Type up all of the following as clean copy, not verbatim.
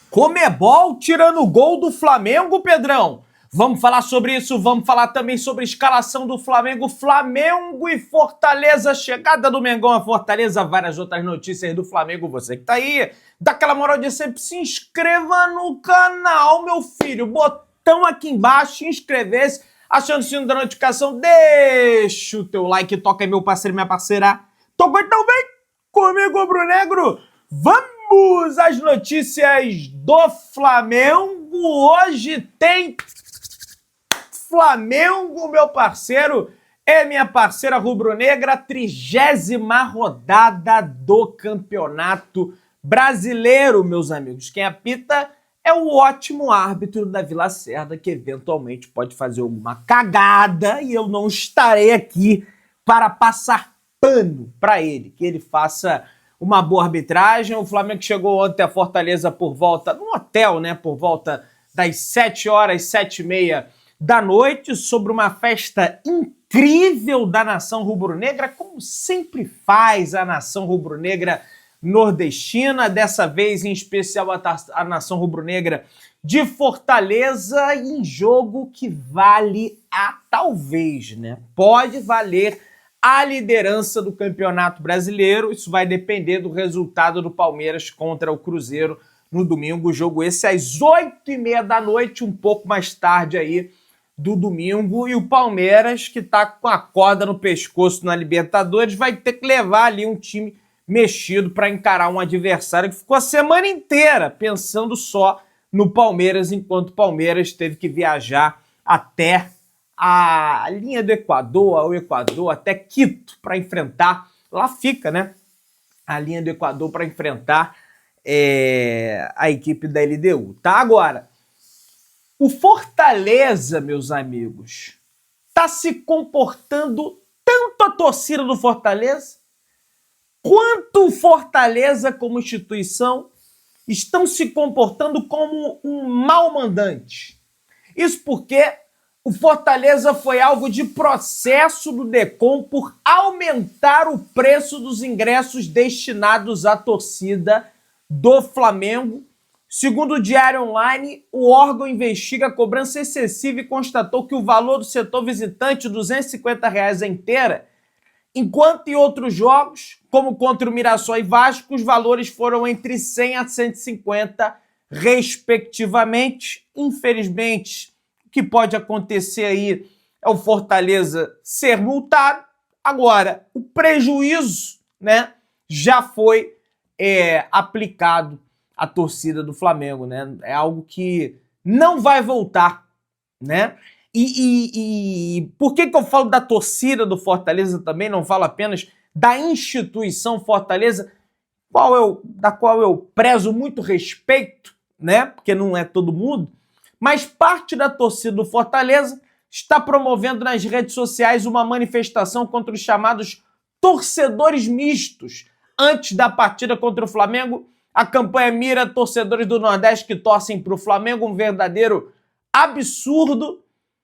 Comebol tirando o gol do Flamengo, Pedrão. Vamos falar sobre isso, vamos falar também sobre a escalação do Flamengo. Flamengo e Fortaleza, chegada do Mengão a Fortaleza, várias outras notícias do Flamengo. Você que tá aí, dá aquela moral de sempre, se inscreva no canal, meu filho. Botão aqui embaixo, inscrever-se, achando o sino da notificação, deixa o teu like, toca aí, meu parceiro e minha parceira. Tocou então, vem comigo, rubro-negro. Vamos às notícias do Flamengo. Hoje tem Flamengo, meu parceiro e minha parceira rubro-negra, 30ª rodada do Campeonato Brasileiro, meus amigos. Quem apita é o ótimo árbitro Davi Lacerda, que eventualmente pode fazer alguma cagada e eu não estarei aqui para passar pano para ele, que ele faça uma boa arbitragem. O Flamengo chegou ontem a Fortaleza por volta, num hotel, né, por volta das 7 horas, 7h30 da noite, sobre uma festa incrível da nação rubro-negra, como sempre faz a nação rubro-negra nordestina, dessa vez em especial a nação rubro-negra de Fortaleza, em jogo que vale talvez, né, pode valer a liderança do Campeonato Brasileiro. Isso vai depender do resultado do Palmeiras contra o Cruzeiro no domingo. O jogo esse às 8h30 da noite, um pouco mais tarde aí do domingo. E o Palmeiras, que tá com a corda no pescoço na Libertadores, vai ter que levar ali um time mexido para encarar um adversário que ficou a semana inteira pensando só no Palmeiras, enquanto o Palmeiras teve que viajar até a linha do Equador, até Quito, para enfrentar, lá fica, né, a linha do Equador para enfrentar a equipe da LDU, tá? Agora, o Fortaleza, meus amigos, tá se comportando tanto a torcida do Fortaleza, quanto o Fortaleza como instituição estão se comportando como um mau mandante. Isso porque o Fortaleza foi alvo de processo do DECOM por aumentar o preço dos ingressos destinados à torcida do Flamengo. Segundo o Diário Online, o órgão investiga a cobrança excessiva e constatou que o valor do setor visitante, R$ 250 a inteira, enquanto em outros jogos, como contra o Mirassol e Vasco, os valores foram entre 100 a 150, respectivamente. Infelizmente, o que pode acontecer aí é o Fortaleza ser multado. Agora, o prejuízo, né, já foi aplicado à torcida do Flamengo, né? É algo que não vai voltar, né? E por que eu falo da torcida do Fortaleza também? Não falo apenas da instituição Fortaleza, da qual eu prezo muito respeito, né? Porque não é todo mundo. Mas parte da torcida do Fortaleza está promovendo nas redes sociais uma manifestação contra os chamados torcedores mistos. Antes da partida contra o Flamengo, a campanha mira torcedores do Nordeste que torcem para o Flamengo, um verdadeiro absurdo.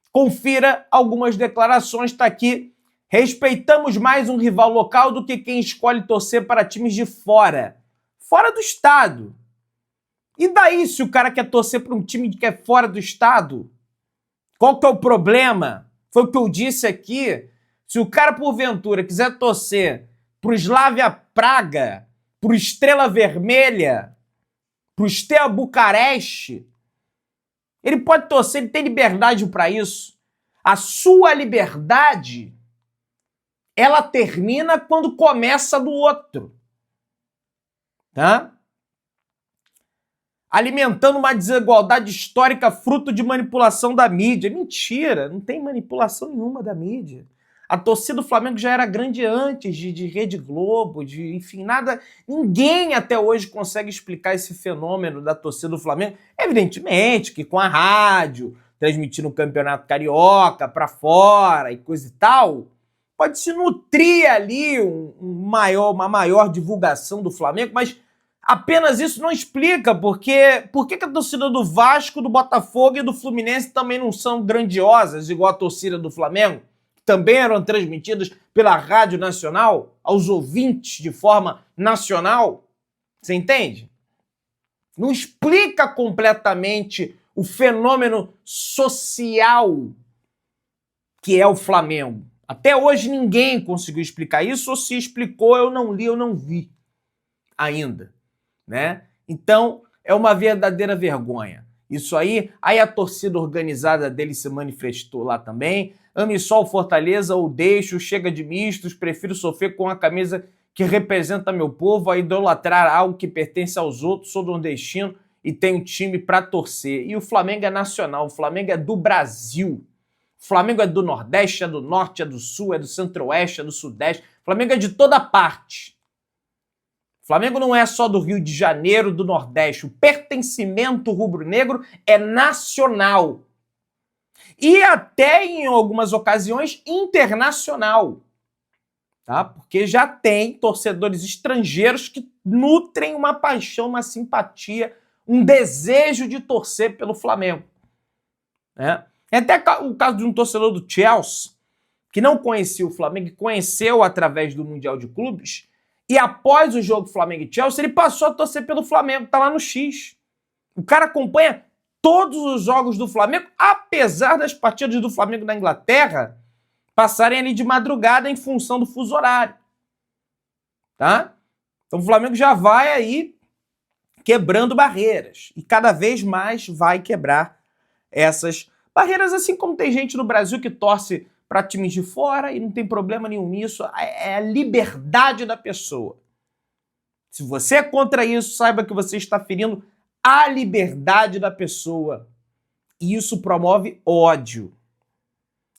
Confira algumas declarações, está aqui. Respeitamos mais um rival local do que quem escolhe torcer para times de fora do estado. E daí, se o cara quer torcer para um time que é fora do estado? Qual que é o problema? Foi o que eu disse aqui. Se o cara, porventura, quiser torcer pro Slavia Praga, pro Estrela Vermelha, pro Steaua Bucareste, ele pode torcer, ele tem liberdade para isso. A sua liberdade, ela termina quando começa do outro. Tá? Alimentando uma desigualdade histórica fruto de manipulação da mídia. Mentira, não tem manipulação nenhuma da mídia. A torcida do Flamengo já era grande antes de Rede Globo, enfim, nada. Ninguém até hoje consegue explicar esse fenômeno da torcida do Flamengo. Evidentemente que com a rádio, transmitindo o Campeonato Carioca para fora e coisa e tal, pode se nutrir ali uma maior divulgação do Flamengo, mas apenas isso não explica por que a torcida do Vasco, do Botafogo e do Fluminense também não são grandiosas, igual a torcida do Flamengo, que também eram transmitidas pela Rádio Nacional, aos ouvintes de forma nacional. Você entende? Não explica completamente o fenômeno social que é o Flamengo. Até hoje ninguém conseguiu explicar isso, ou se explicou, eu não li, eu não vi ainda, né? Então, é uma verdadeira vergonha. Isso aí a torcida organizada dele se manifestou lá também. Ame só o Fortaleza ou deixo, chega de mistos, prefiro sofrer com a camisa que representa meu povo, a idolatrar algo que pertence aos outros, sou nordestino e tenho time para torcer. E o Flamengo é nacional, o Flamengo é do Brasil. O Flamengo é do Nordeste, é do Norte, é do Sul, é do Centro-Oeste, é do Sudeste. O Flamengo é de toda parte. O Flamengo não é só do Rio de Janeiro, do Nordeste. O pertencimento rubro-negro é nacional. E até, em algumas ocasiões, internacional. Tá? Porque já tem torcedores estrangeiros que nutrem uma paixão, uma simpatia, um desejo de torcer pelo Flamengo. Né? É até o caso de um torcedor do Chelsea, que não conhecia o Flamengo, que conheceu através do Mundial de Clubes, e após o jogo Flamengo e Chelsea, ele passou a torcer pelo Flamengo, tá lá no X. O cara acompanha todos os jogos do Flamengo, apesar das partidas do Flamengo na Inglaterra passarem ali de madrugada em função do fuso horário. Tá? Então o Flamengo já vai aí quebrando barreiras, e cada vez mais vai quebrar essas barreiras, assim como tem gente no Brasil que torce para times de fora e não tem problema nenhum nisso. É a liberdade da pessoa. Se você é contra isso, saiba que você está ferindo a liberdade da pessoa. E isso promove ódio.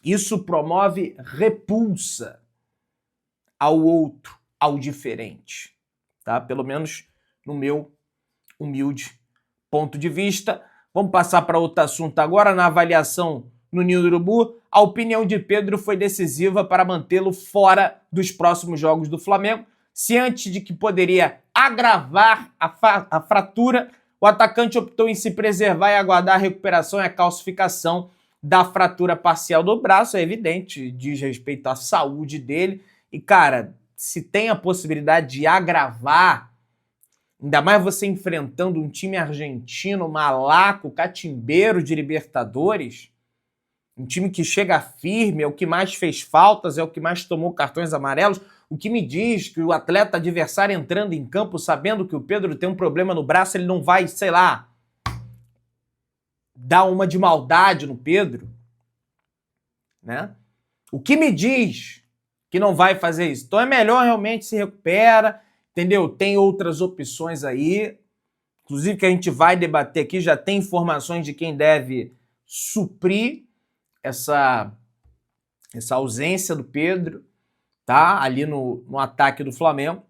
Isso promove repulsa ao outro, ao diferente. Tá? Pelo menos no meu humilde ponto de vista. Vamos passar para outro assunto agora. Na avaliação no Ninho do Urubu, a opinião de Pedro foi decisiva para mantê-lo fora dos próximos jogos do Flamengo, ciente de que poderia agravar a fratura. O atacante optou em se preservar e aguardar a recuperação e a calcificação da fratura parcial do braço. É evidente, diz respeito à saúde dele. E, cara, se tem a possibilidade de agravar, ainda mais você enfrentando um time argentino, malaco, catimbeiro de Libertadores, um time que chega firme, é o que mais fez faltas, é o que mais tomou cartões amarelos, o que me diz que o atleta adversário entrando em campo, sabendo que o Pedro tem um problema no braço, ele não vai, sei lá, dar uma de maldade no Pedro, né? O que me diz que não vai fazer isso? Então é melhor realmente se recupera, entendeu? Tem outras opções aí, inclusive que a gente vai debater aqui, já tem informações de quem deve suprir essa ausência do Pedro, tá? Ali no ataque do Flamengo.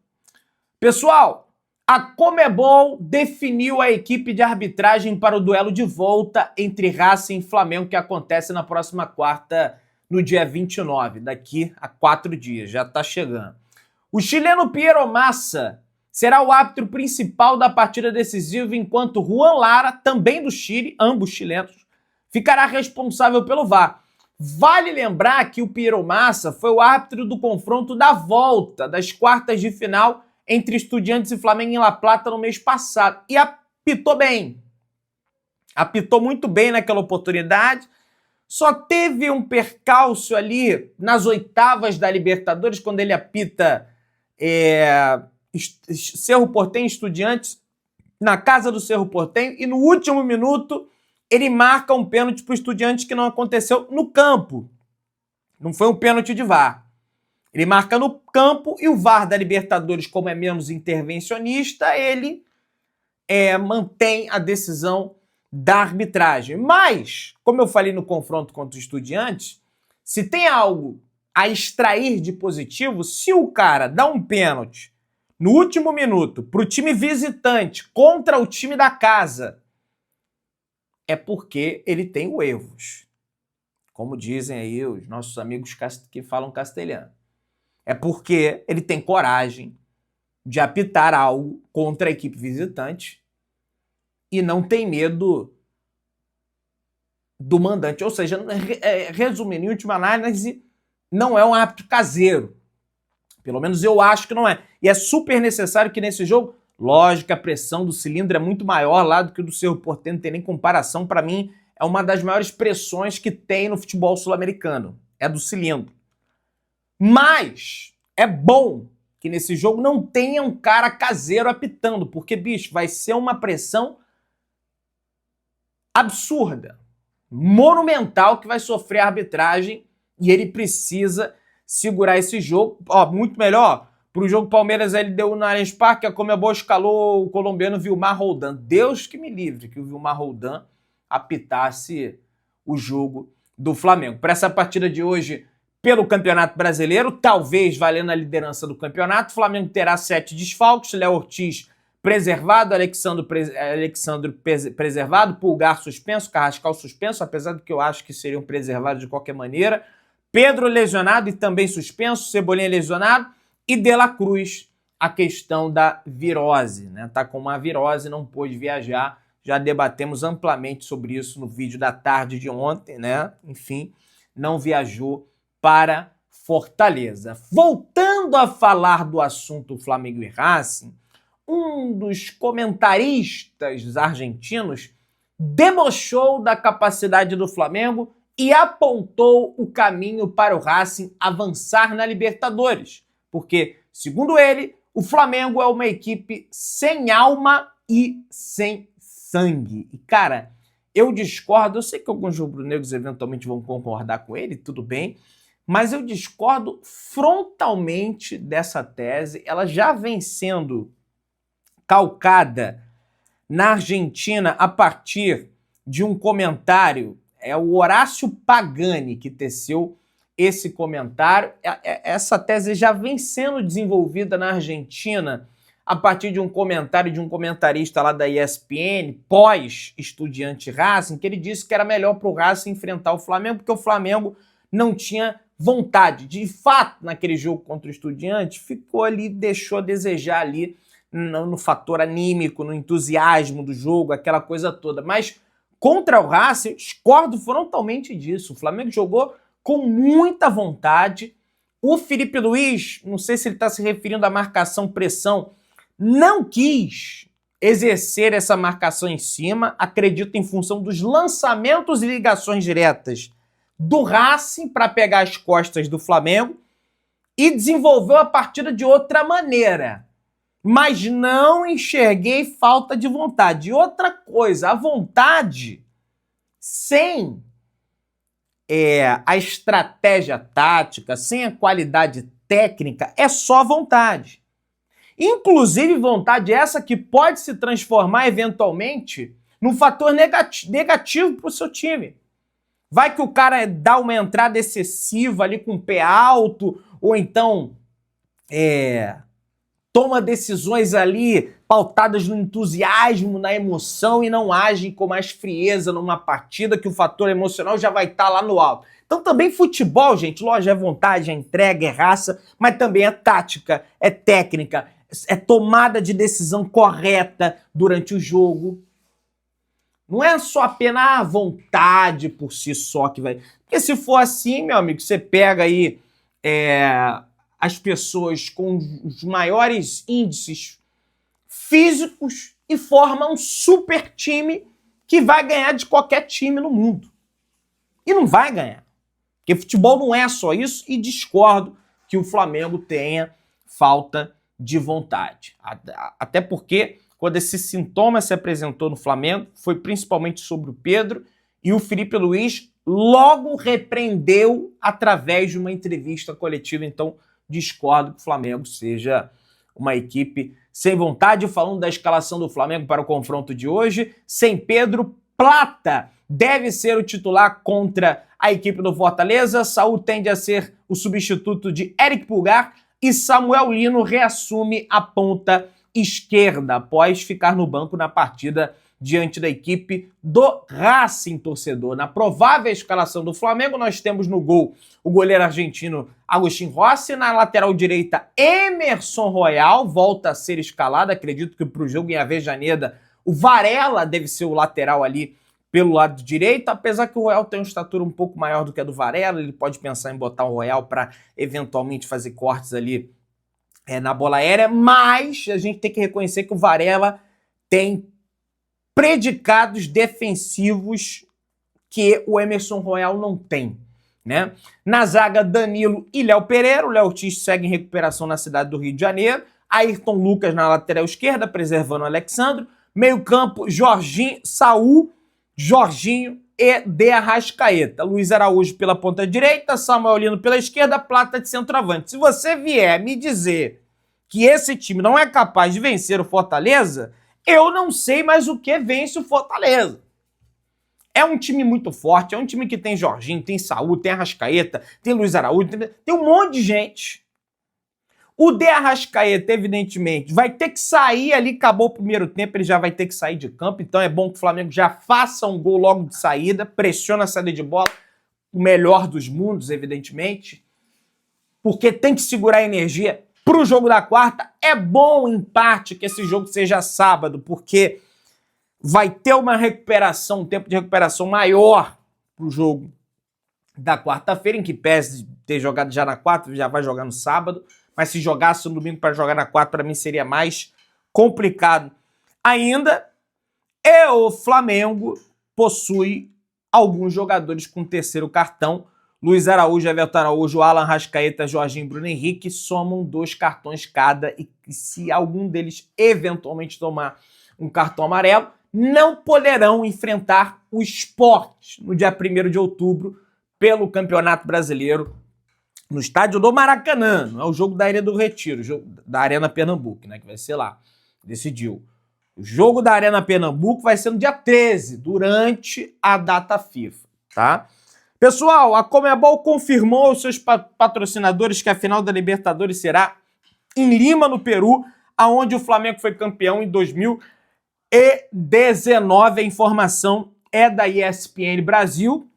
Pessoal, a Conmebol definiu a equipe de arbitragem para o duelo de volta entre Racing e Flamengo, que acontece na próxima quarta, no dia 29, daqui a 4 dias, já tá chegando. O chileno Piero Massa será o árbitro principal da partida decisiva, enquanto Juan Lara, também do Chile, ambos chilenos, ficará responsável pelo VAR. Vale lembrar que o Piero Massa foi o árbitro do confronto da volta das quartas de final entre Estudiantes e Flamengo em La Plata no mês passado. E apitou bem. Apitou muito bem naquela oportunidade. Só teve um percalço ali nas oitavas da Libertadores, quando ele apita Cerro Porteño e Estudiantes na casa do Cerro Porteño, e no último minuto ele marca um pênalti para o Estudiantes que não aconteceu no campo. Não foi um pênalti de VAR. Ele marca no campo e o VAR da Libertadores, como é menos intervencionista, ele mantém a decisão da arbitragem. Mas, como eu falei no confronto contra os Estudiantes, se tem algo a extrair de positivo, se o cara dá um pênalti no último minuto para o time visitante contra o time da casa, é porque ele tem huevos. Como dizem aí os nossos amigos que falam castelhano. É porque ele tem coragem de apitar algo contra a equipe visitante e não tem medo do mandante. Ou seja, resumindo, em última análise, não é um árbitro caseiro. Pelo menos eu acho que não é. E é super necessário que nesse jogo Lógico que a pressão do cilindro é muito maior lá do que o do Cerro Porteño, não tem nem comparação. Para mim, é uma das maiores pressões que tem no futebol sul-americano. É do cilindro. Mas é bom que nesse jogo não tenha um cara caseiro apitando, porque, bicho, vai ser uma pressão absurda, monumental que vai sofrer a arbitragem e ele precisa segurar esse jogo. Ó, muito melhor, pro jogo Palmeiras LDU no Allianz Parque, a Conmebol escalou o colombiano Vilmar Roldan. Deus que me livre que o Vilmar Roldan apitasse o jogo do Flamengo. Para essa partida de hoje, pelo Campeonato Brasileiro, talvez valendo a liderança do campeonato, o Flamengo terá 7 desfalques, Léo Ortiz preservado, Alexandre preservado, Pulgar suspenso, Carrascal suspenso, apesar do que eu acho que seriam preservados de qualquer maneira, Pedro lesionado e também suspenso, Cebolinha lesionado, e De La Cruz, a questão da virose, né? Tá com uma virose, não pôde viajar, já debatemos amplamente sobre isso no vídeo da tarde de ontem, né? Enfim, não viajou para Fortaleza. Voltando a falar do assunto Flamengo e Racing, um dos comentaristas argentinos debochou da capacidade do Flamengo e apontou o caminho para o Racing avançar na Libertadores. Porque, segundo ele, o Flamengo é uma equipe sem alma e sem sangue. E, cara, eu discordo, eu sei que alguns rubro-negros eventualmente vão concordar com ele, tudo bem, mas eu discordo frontalmente dessa tese. Ela já vem sendo calcada na Argentina a partir de um comentário, é o Horácio Pagani que teceu esse comentário. Essa tese já vem sendo desenvolvida na Argentina a partir de um comentário de um comentarista lá da ESPN, pós-Estudiante Racing, que ele disse que era melhor para o Racing enfrentar o Flamengo, porque o Flamengo não tinha vontade. De fato, naquele jogo contra o Estudiante, ficou ali, deixou a desejar ali no fator anímico, no entusiasmo do jogo, aquela coisa toda. Mas contra o Racing, eu discordo frontalmente disso. O Flamengo jogou com muita vontade. O Felipe Luiz, não sei se ele está se referindo à marcação-pressão, não quis exercer essa marcação em cima, acredito em função dos lançamentos e ligações diretas do Racing para pegar as costas do Flamengo e desenvolveu a partida de outra maneira. Mas não enxerguei falta de vontade. E outra coisa, a vontade sem a estratégia tática, sem a qualidade técnica, é só vontade. Inclusive vontade essa que pode se transformar eventualmente num fator negativo para o seu time. Vai que o cara dá uma entrada excessiva ali com o pé alto, ou então toma decisões ali pautadas no entusiasmo, na emoção e não age com mais frieza numa partida que o fator emocional já vai estar lá no alto. Então também futebol, gente, lógico, é vontade, é entrega, é raça, mas também é tática, é técnica, é tomada de decisão correta durante o jogo. Não é só apenas a vontade por si só que vai... Porque se for assim, meu amigo, você pega aí as pessoas com os maiores índices físicos e forma um super time que vai ganhar de qualquer time no mundo. E não vai ganhar. Porque futebol não é só isso, e discordo que o Flamengo tenha falta de vontade. Até porque, quando esse sintoma se apresentou no Flamengo, foi principalmente sobre o Pedro, e o Felipe Luiz logo repreendeu através de uma entrevista coletiva. Então, discordo que o Flamengo seja uma equipe sem vontade. Falando da escalação do Flamengo para o confronto de hoje, sem Pedro, Plata deve ser o titular contra a equipe do Fortaleza. Saúl tende a ser o substituto de Eric Pulgar e Samuel Lino reassume a ponta esquerda após ficar no banco na partida diante da equipe do Racing, torcedor. Na provável escalação do Flamengo, nós temos no gol o goleiro argentino Agustín Rossi, na lateral direita Emerson Royal, volta a ser escalado, acredito que para o jogo em Avejaneda o Varela deve ser o lateral ali pelo lado direito, apesar que o Royal tem uma estatura um pouco maior do que a do Varela, ele pode pensar em botar o Royal para eventualmente fazer cortes ali na bola aérea, mas a gente tem que reconhecer que o Varela tem predicados defensivos que o Emerson Royal não tem, né? Na zaga, Danilo e Léo Pereira. O Léo Ortiz segue em recuperação na cidade do Rio de Janeiro. Ayrton Lucas na lateral esquerda, preservando o Alexandro. Meio campo, Jorginho, Saul, Jorginho e De Arrascaeta. Luiz Araújo pela ponta direita, Samuel Lino pela esquerda, Plata de centroavante. Se você vier me dizer que esse time não é capaz de vencer o Fortaleza, eu não sei mais o que vence o Fortaleza. É um time muito forte, é um time que tem Jorginho, tem Saúl, tem Arrascaeta, tem Luiz Araújo, tem um monte de gente. O De Arrascaeta, evidentemente, vai ter que sair ali, acabou o primeiro tempo, ele já vai ter que sair de campo, então é bom que o Flamengo já faça um gol logo de saída, pressiona a saída de bola, o melhor dos mundos, evidentemente, porque tem que segurar a energia para o jogo da quarta. É bom, em parte, que esse jogo seja sábado, porque vai ter uma recuperação, um tempo de recuperação maior para o jogo da quarta-feira, em que pese de ter jogado já na quarta, já vai jogar no sábado, mas se jogasse no domingo para jogar na quarta, para mim seria mais complicado ainda. E o Flamengo possui alguns jogadores com terceiro cartão. Luiz Araújo, Everton Araújo, Alan Rascaeta, Jorginho e Bruno Henrique somam 2 cartões cada, e se algum deles eventualmente tomar um cartão amarelo, não poderão enfrentar o Sport no dia 1º de outubro pelo Campeonato Brasileiro no estádio do Maracanã. Não é o jogo da Arena do Retiro, o jogo da Arena Pernambuco, né, que vai ser lá. Decidiu. O jogo da Arena Pernambuco vai ser no dia 13, durante a data FIFA, tá? Pessoal, a Conmebol confirmou aos seus patrocinadores que a final da Libertadores será em Lima, no Peru, aonde o Flamengo foi campeão em 2019. A informação é da ESPN Brasil.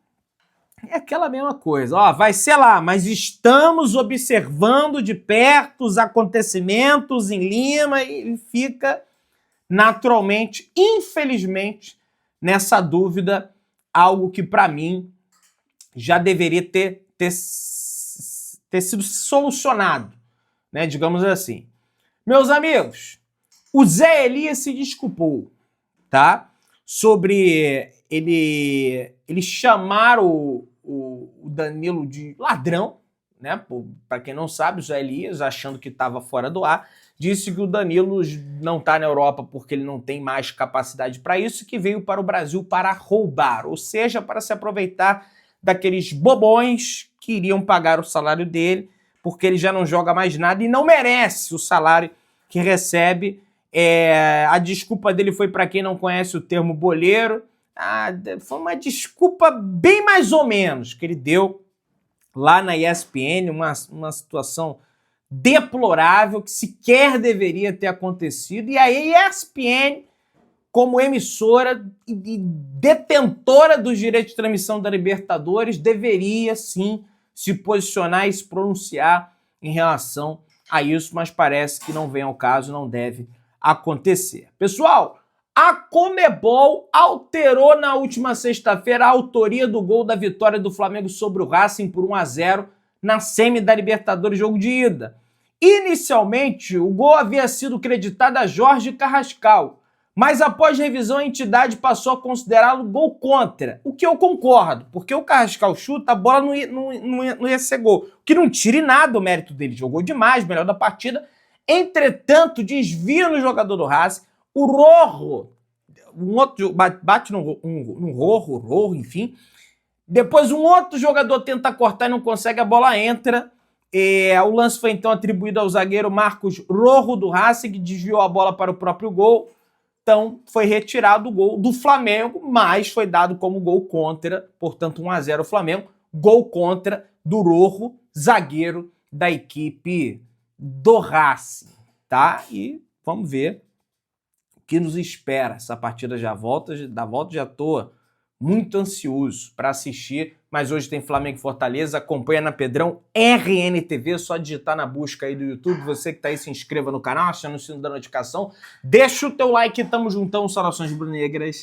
É aquela mesma coisa, ó, vai ser lá, mas estamos observando de perto os acontecimentos em Lima, e fica naturalmente, infelizmente, nessa dúvida, algo que para mim já deveria ter sido solucionado, né, digamos assim. Meus amigos, o Zé Elias se desculpou, tá? Sobre ele chamar o Danilo de ladrão, né? Para quem não sabe, o Zé Elias, achando que estava fora do ar, disse que o Danilo não está na Europa porque ele não tem mais capacidade para isso, que veio para o Brasil para roubar, ou seja, para se aproveitar daqueles bobões que iriam pagar o salário dele, porque ele já não joga mais nada e não merece o salário que recebe. A desculpa dele foi, para quem não conhece o termo boleiro, foi uma desculpa bem mais ou menos que ele deu lá na ESPN, uma situação deplorável que sequer deveria ter acontecido. E a ESPN, como emissora e detentora dos direitos de transmissão da Libertadores, deveria sim se posicionar e se pronunciar em relação a isso, mas parece que não vem ao caso, não deve acontecer. Pessoal, a Conmebol alterou na última sexta-feira a autoria do gol da vitória do Flamengo sobre o Racing por 1-0 na semi da Libertadores, jogo de ida. Inicialmente, o gol havia sido creditado a Jorge Carrascal, mas após revisão a entidade passou a considerá-lo gol contra, o que eu concordo, porque o Carrascal chuta, a bola não ia ser gol, o que não tire nada o mérito dele, jogou demais, melhor da partida. Entretanto, desvia no jogador do Racing, o Rojo, um outro bate no Rojo, enfim. Depois um outro jogador tenta cortar e não consegue, a bola entra. O lance foi então atribuído ao zagueiro Marcos Rojo do Racing, que desviou a bola para o próprio gol. Então foi retirado o gol do Flamengo, mas foi dado como gol contra, portanto 1-0 Flamengo, gol contra do Rojo, zagueiro da equipe do Racing, tá? E vamos ver o que nos espera. Essa partida já estou muito ansioso para assistir, mas hoje tem Flamengo e Fortaleza. Acompanha na Pedrão RNTV, só digitar na busca aí do YouTube. Você que tá aí, se inscreva no canal, aciona o sino da notificação, deixa o teu like, tamo juntão, saudações rubro-negras.